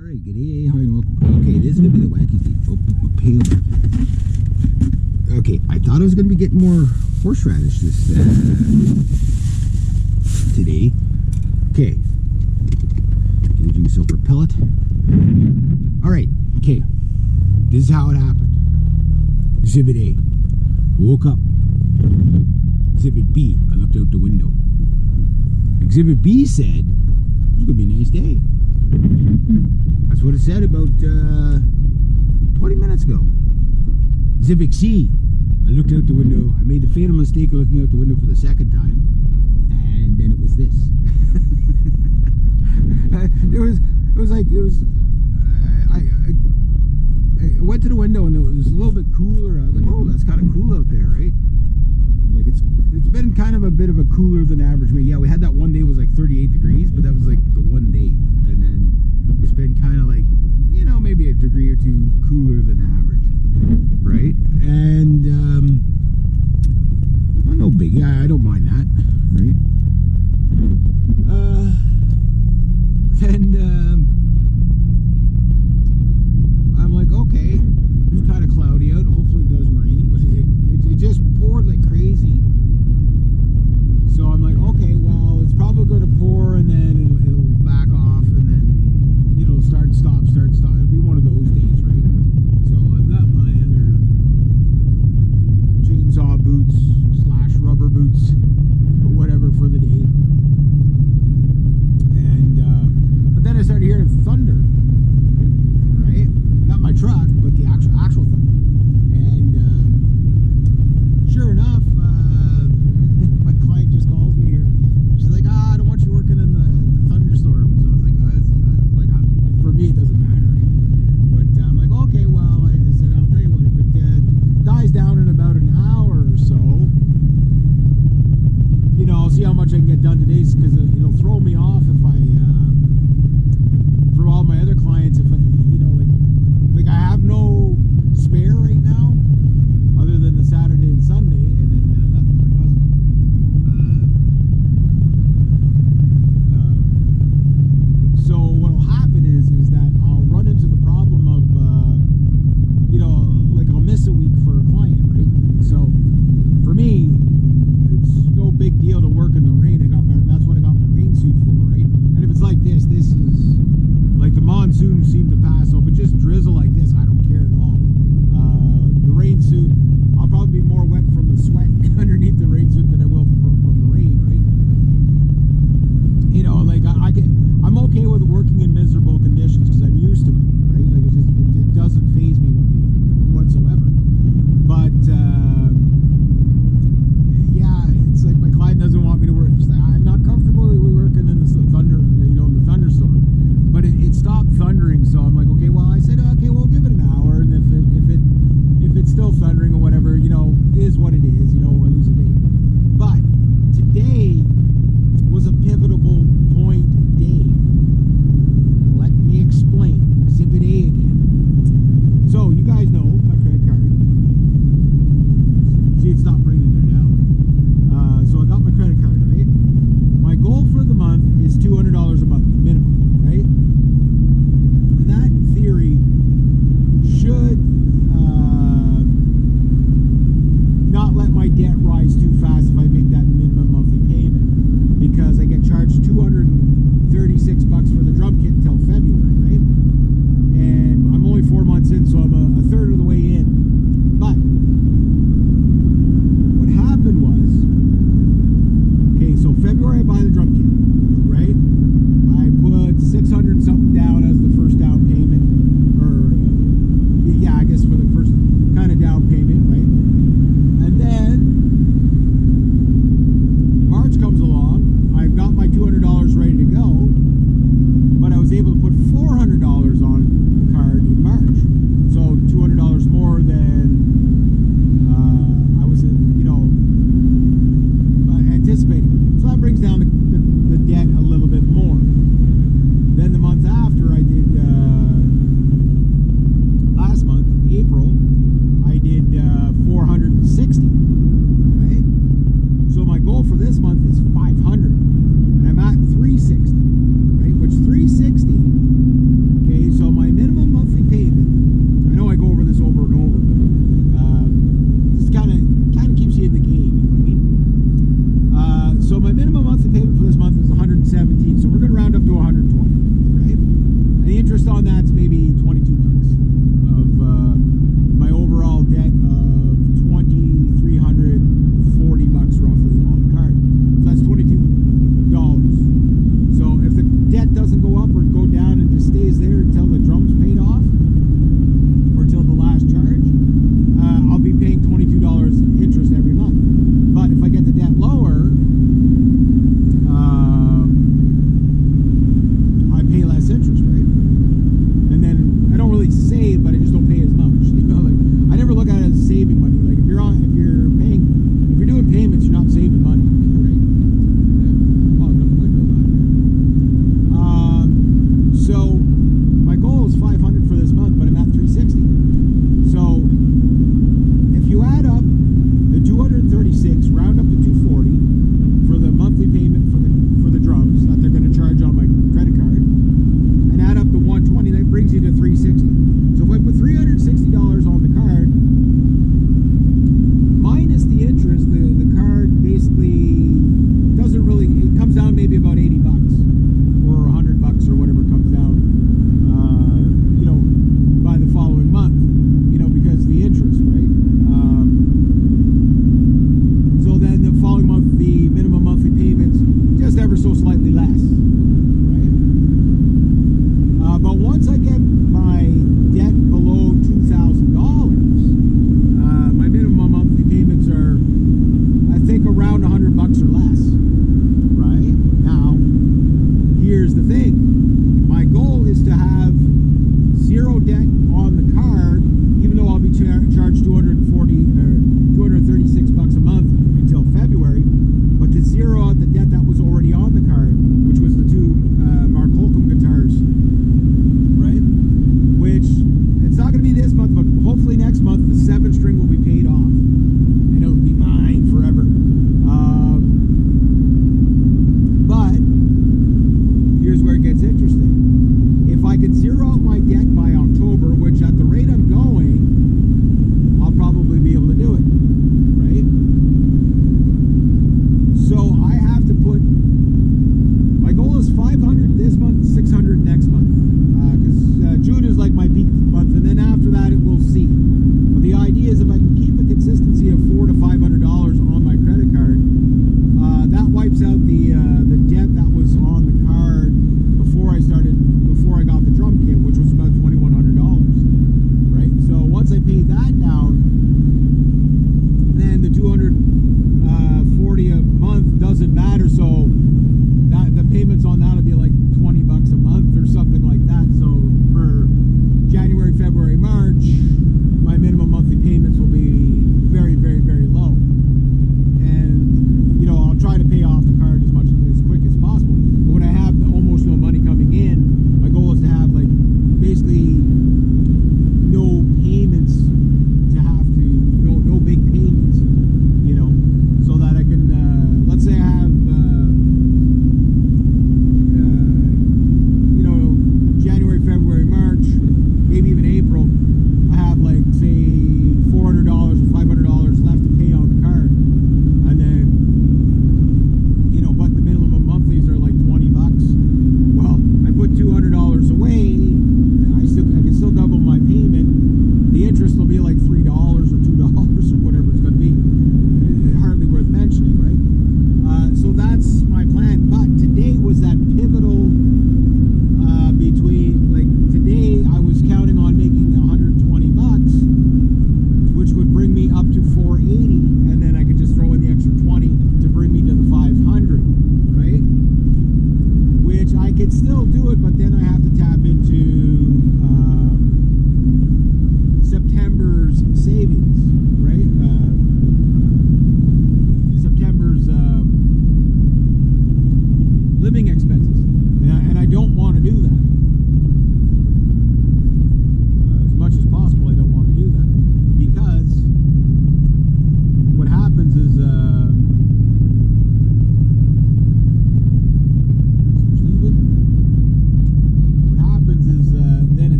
Alright, good day. Hi, and welcome. Okay, this is going to be the wacky thing. Oh, pale. Okay, I thought I was going to be getting more horseradish this today. Okay. Gauging silver pellet. Alright, okay. This is how it happened. Exhibit A. Woke up. Exhibit B. I looked out the window. Exhibit B said, it's going to be a nice day. That's what it said about 20 minutes ago. Exhibit C. I looked out the window. I made the fatal mistake of looking out the window for the second time. And then it was this. I went to the window and it was a little bit cooler. I was like, oh, that's kind of cool out there, right? Like it's been kind of a bit of a cooler than average. I mean, yeah, we had that one day it was like 38 degrees, but that was like the one day. And then it's been kind of like, you know, maybe a degree or two cooler than average, right? And